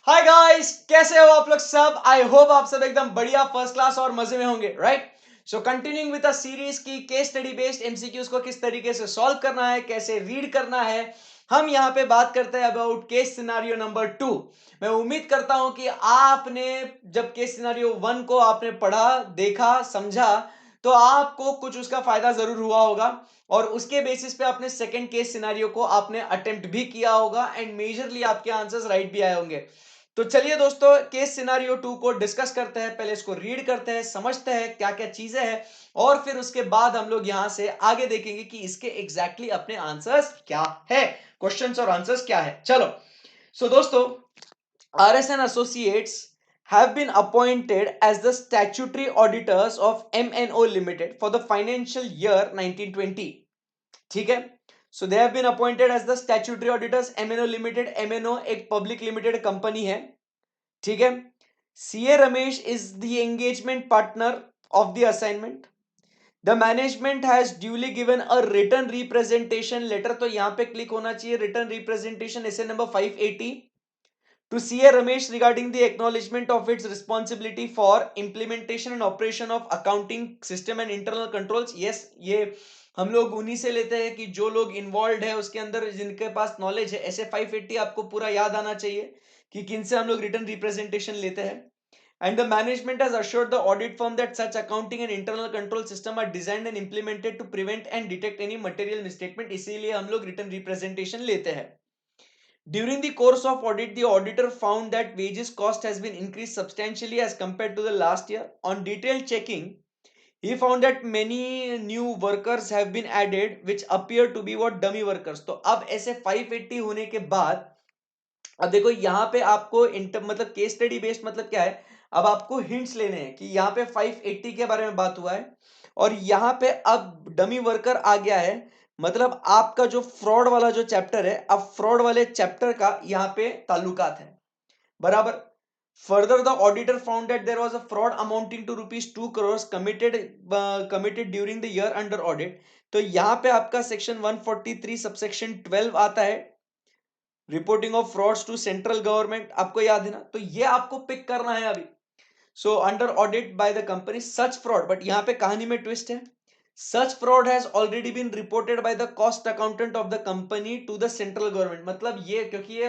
Hi guys, कैसे हो आप लोग सब। आई होप आप सब एकदम बढ़िया फर्स्ट क्लास और मजे में होंगे, right. So continuing with a series की केस स्टडी बेस्ड एमसीक्यूज को किस तरीके से सॉल्व करना है, कैसे रीड करना है, हम यहाँ पे बात करते हैं अबाउट केस सिनारियो नंबर 2। मैं उम्मीद करता हूं कि आपने जब केस सिनारियो 1 को आपने पढ़ा, देखा, समझा, तो आपको कुछ उसका फायदा जरूर हुआ होगा और उसके बेसिस पे अपने सेकंड केस सिनारियो को आपने अटेम्प्ट भी किया होगा एंड मेजरली आपके आंसर्स राइट भी आए होंगे। तो चलिए दोस्तों, केस सिनारियो 2 को डिस्कस करते हैं। पहले इसको रीड करते हैं, समझते हैं क्या क्या चीजें हैं और फिर उसके बाद हम लोग यहां से आगे देखेंगे कि इसके एग्जैक्टली अपने आंसर्स क्या है, क्वेश्चंस और आंसर्स क्या है। चलो, सो दोस्तों, RSN Associates have been appointed as the statutory auditors of MNO Limited for the financial year 1920। ठीक है, so they have been appointed as the statutory auditors MNO limited. MNO एक पब्लिक लिमिटेड कंपनी है, ठीक है। CA Ramesh is the engagement partner of the assignment. The management has duly given a return representation letter, तो यहां पे click होना चाहिए return representation SA number 580 to CA Ramesh regarding the acknowledgement of its responsibility for implementation and operation of accounting system and internal controls। yes, ये हम लोग उन्हीं से लेते हैं कि जो लोग इन्वॉल्व है उसके अंदर, जिनके पास नॉलेज है। ऐसे 580 आपको पूरा याद आना चाहिए कि किन से हम लोग रिटर्न रिप्रेजेंटेशन लेते हैं। And the management has assured the audit firm that such accounting and internal control system are designed and implemented to prevent and detect any material misstatement, इसीलिए हम लोग रिटर्न रिप्रेजेंटेशन लेते हैं। During the course of audit, the auditor found that wages cost has been increased substantially as compared to the last year. On detailed checking, he found that many new workers have been added which appear to be what dummy workers। तो अब ऐसे 580 होने के बाद अब देखो यहाँ पे आपको मतलब केस स्टडी बेस्ड मतलब क्या है, अब आपको हिंट्स लेने हैं कि यहाँ पे 580 के बारे में बात हुआ है और यहाँ पे अब डमी वर्कर आ गया है। मतलब आपका जो फ्रॉड वाला जो चैप्टर है, अब फ्रॉड वाले चैप्टर का यहाँ पे ताल्लुकात है, बराबर। Further, the auditor found that there was a fraud amounting to rupees 2 crores committed during the year under audit। तो यहाँ पे आपका सेक्शन 143 सबसेक्शन 12 आता है, reporting of frauds to central government. आपको याद है ना, तो ये आपको पिक करना है अभी। So under audit by the company such fraud, but यहाँ पे कहानी में ट्विस्ट है। Such fraud has already been reported by the cost accountant of the company to the central government. मतलब ये, क्योंकि ये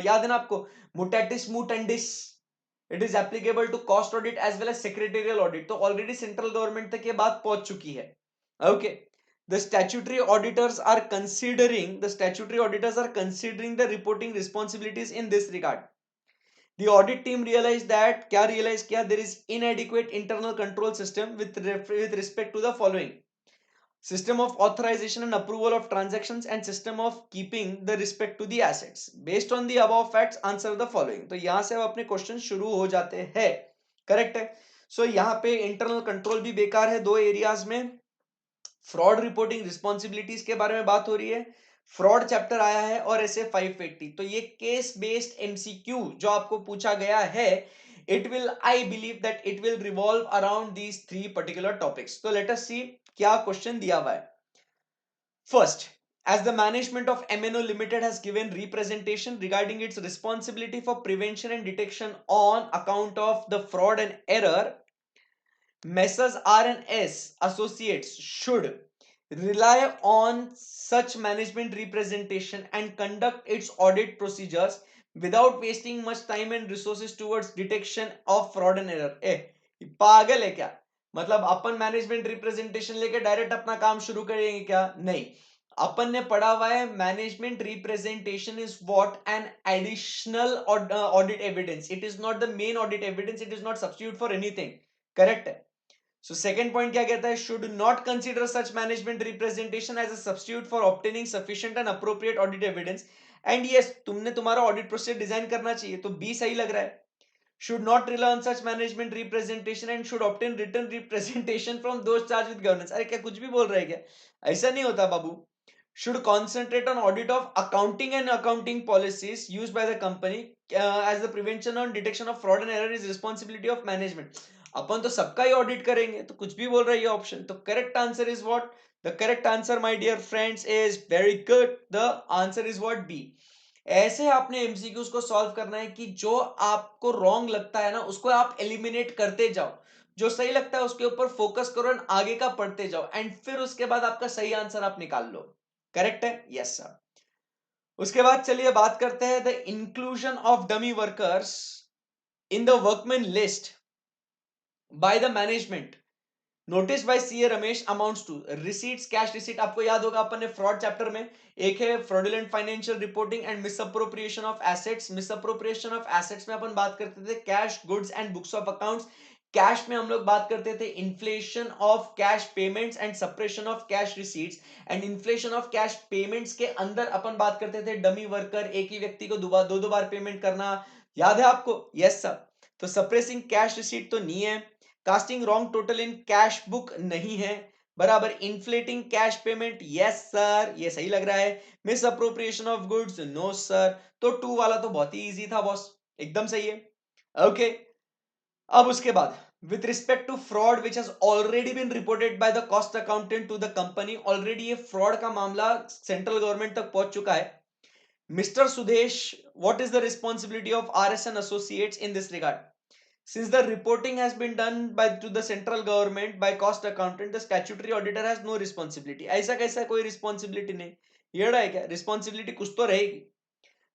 याद है ना आपको, mutatis mutandis, it is applicable to cost audit as well as secretarial audit, तो ऑलरेडी सेंट्रल गवर्नमेंट तक ये बात पहुंच चुकी है। Okay, the statutory auditors are considering the reporting responsibilities in this regard। The audit team realized that क्या realize किया, there is inadequate internal control system with respect to the following: system of authorization and approval of transactions and system of keeping the respect to the assets। based on the above facts answer the following। तो यहां से अब अपने question शुरू हो जाते हैं, correct है। सो यहाँ पे इंटरनल कंट्रोल भी बेकार है दो एरियाज में। फ्रॉड रिपोर्टिंग रिस्पॉन्सिबिलिटीज के बारे में बात हो रही है, फ्रॉड चैप्टर आया है और ऐसे 580। तो ये केस बेस्ड एमसीक्यू जो आपको पूछा गया है, it will, I believe that it will revolve around these three particular topics. तो लेट अस सी क्या क्वेश्चन दिया हुआ है। First, as the management of MNO Limited has given representation regarding its responsibility for prevention and detection on account of the fraud and error, Messrs R&S Associates should rely on such management representation and conduct its audit procedures without wasting much time and resources towards detection of fraud and error। पागल है क्या? मतलब अपन management representation लेके direct अपना काम शुरू करेंगे क्या? नहीं, अपन ने पढ़ा हुआ है management representation is what an additional audit evidence, it is not the main audit evidence, it is not substitute for anything, correct है। सो सेकंड पॉइंट क्या कहता है, should not consider such management representation as a substitute for obtaining sufficient and appropriate audit evidence. And yes, तुमने तुम्हारा audit procedure design करना चाहिए, तो B सही लग रहा है। should not rely on such management representation and should obtain written representation from those charged with governance। अरे क्या कुछ भी बोल रहे हैं क्या? ऐसा नहीं होता बाबू। should concentrate on audit of accounting and accounting policies used by the company as the prevention and detection of fraud and error is responsibility of management। अपन तो सबका ही ऑडिट करेंगे, तो कुछ भी बोल रहा है ये ऑप्शन। तो correct answer is what? The correct answer my dear friends is very good, the answer is what? B. ऐसे आपने एमसीक्यूज को सॉल्व करना है कि जो आपको रॉन्ग लगता है ना उसको आप एलिमिनेट करते जाओ, जो सही लगता है उसके ऊपर फोकस करो एंड आगे का पढ़ते जाओ एंड फिर उसके बाद आपका सही आंसर आप निकाल लो। करेक्ट है? Yes sir. उसके बाद चलिए बात करते हैं the inclusion of dummy workers in the workman list by the management notice by CA Ramesh amounts to receipts cash receipt. आपको याद होगा अपन ने फ्रॉड चैप्टर में एक है fraudulent financial reporting and misappropriation of assets. Misappropriation of assets में अपन बात करते थे cash goods and books of accounts. Cash में हम लोग बात करते थे inflation of cash payments and suppression of cash receipts. And inflation of cash payments के अंदर अपन बात करते थे डमी वर्कर, एक ही व्यक्ति को दो दो बार पेमेंट करना। याद है आपको? Yes sir. तो सप्रेसिंग कैश रिसीट तो नहीं है। Casting wrong total in cash book नहीं है बराबर। Inflating cash payment yes sir, ये सही लग रहा है। Misappropriation of goods no sir. तो 2 वाला तो बहुत ही इजी था बॉस, एकदम सही है। ओके अब उसके बाद with respect to fraud which has already been reported by the cost accountant to the company. Already ये फ्रॉड का मामला सेंट्रल गवर्नमेंट तक पहुंच चुका है। Mister Sudesh, what is the responsibility of RS and associates in this regard? Since the reporting has been done to the central government by cost accountant, the statutory auditor has no responsibility. ऐसा कैसा कोई responsibility नहीं? ये रहा है क्या? Responsibility कुछ तो रहेगी।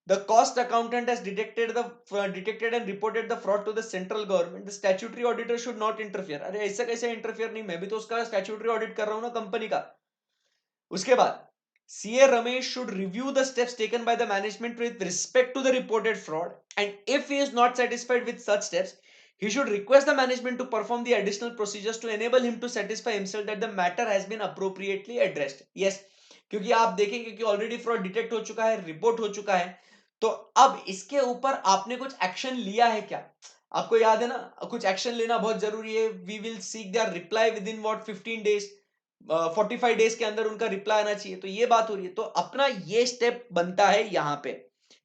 The cost accountant has detected and reported the fraud to the central government. The statutory auditor should not interfere. अरे ऐसा कैसे interfere नहीं? मैं भी तो उसका statutory audit कर रहा हूँ ना कंपनी का। उसके बाद CA Ramesh should review the steps taken by the management with respect to the reported fraud, and if he is not satisfied with such steps, he should request the management to perform the additional procedures to enable him to satisfy himself that the matter has been appropriately addressed. Yes, क्योंकि आप देखेंगे कि already fraud detect हो चुका है, report हो चुका है, तो अब इसके ऊपर आपने कुछ एक्शन लिया है क्या? आपको याद है ना, कुछ एक्शन लेना बहुत जरूरी है। We will seek their reply within what 15 days, 45 days के अंदर उनका रिप्लाई आना चाहिए। तो ये बात हो रही है, तो अपना ये स्टेप बनता है यहां पे।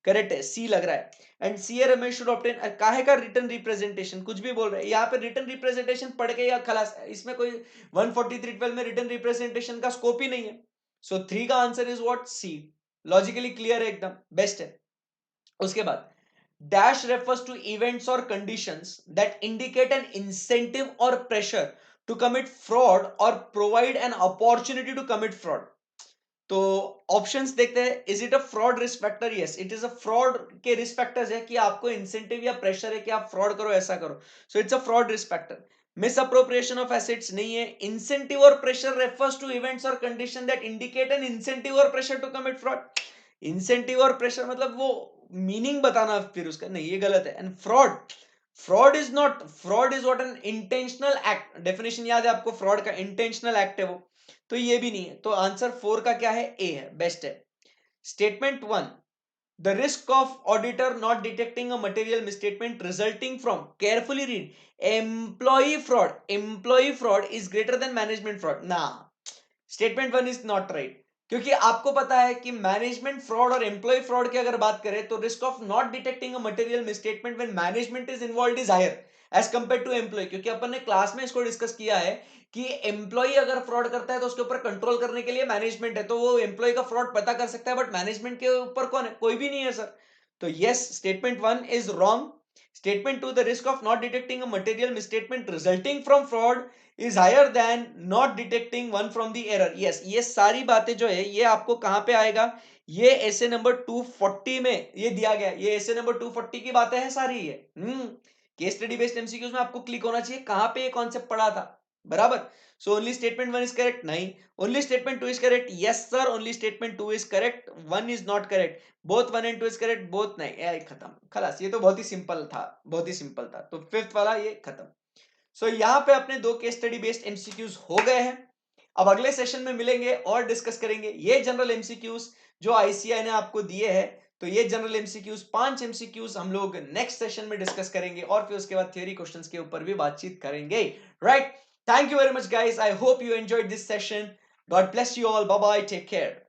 करेक्ट है, सी लग रहा है। And CA Ramesh should obtain काहे का रिटर्न रिप्रेजेंटेशन, कुछ भी बोल रहे हैं यहाँ पे। रिटर्न रिप्रेजेंटेशन पढ़ के या खलास, इसमें कोई 14312 में रिटर्न रिप्रेजेंटेशन का स्कोप ही नहीं है। सो 3 का answer is what? C. Logically clear है, एकदम बेस्ट है। उसके बाद dash refers to events or conditions that indicate an incentive or pressure to commit fraud or provide an opportunity to commit fraud. तो ऑप्शंस देखते हैं। Is it a fraud risk factor? Yes, it is a fraud के risk factors है कि आपको incentive या pressure है कि आप फ्रॉड करो, ऐसा करो। So it's a fraud risk factor. Misappropriation of assets नहीं है। इंसेंटिव और प्रेशर रेफर्स टू इवेंट्स और condition that indicate an incentive और pressure to commit fraud. Incentive और प्रेशर मतलब वो मीनिंग बताना फिर उसका, नहीं ये गलत है। And fraud, fraud is what N intentional act. Definition याद है आपको फ्रॉड का? इंटेंशनल एक्ट है वो। तो ये भी नहीं है। तो आंसर 4 का क्या है? ए है, बेस्ट है। Statement 1, the risk of auditor not detecting a material misstatement resulting from, carefully read, employee fraud is greater than management fraud no. Statement 1 is not right, क्योंकि आपको पता है कि मैनेजमेंट फ्रॉड और एम्प्लॉय फ्रॉड की अगर बात करें तो risk of not detecting a material misstatement when management is involved is higher as compare to employee. क्योंकि अपन ने क्लास में इसको डिस्कस किया है कि एम्प्लॉय अगर फ्रॉड करता है तो उसके ऊपर कंट्रोल करने के लिए मैनेजमेंट है, तो वो एम्प्लॉय का फ्रॉड पता कर सकता है, बट मैनेजमेंट के ऊपर कौन है? कोई भी नहीं है सर। तो yes, statement 1 is wrong. Statement 2, the risk of not detecting a material misstatement resulting from fraud is higher than not detecting one from the error. Yes, ये सारी बातें जो है ये आपको कहां पे आएगा? ये ऐसे नंबर 240 में ये दिया गया। ये ऐसे नंबर 240 की बातें हैं सारी ये। केस स्टडी बेस्ड एमसीक्यूज में आपको क्लिक होना चाहिए कहां पे ये कॉन्सेप्ट पढ़ा था, बराबर। So only statement 1 is correct? नहीं। Only statement 2 is correct? Yes sir, only statement 2 is correct, 1 is not correct. Both 1 and 2 is correct, both नहीं। खत्म, खलास, ये तो बहुत ही सिंपल था, बहुत ही सिंपल था। तो 5th वाला ये खत्म। सो यहां पे अपने 2 केस स्टडी बेस्ड एमसीक्यूज हो गए हैं। अब अगले सेशन में मिलेंगे और डिस्कस करेंगे ये जनरल एमसीक्यूज जो आईसीआई ने आपको दिए हैं। तो ये जनरल एमसीक्यूज 5 एमसीक्यूज हम लोग नेक्स्ट सेशन में डिस्कस करेंगे और फिर उसके बाद थ्योरी क्वेश्चंस के ऊपर भी बातचीत करेंगे, right? Thank you very much guys, I hope you enjoyed this session. God bless you all, bye bye, take care.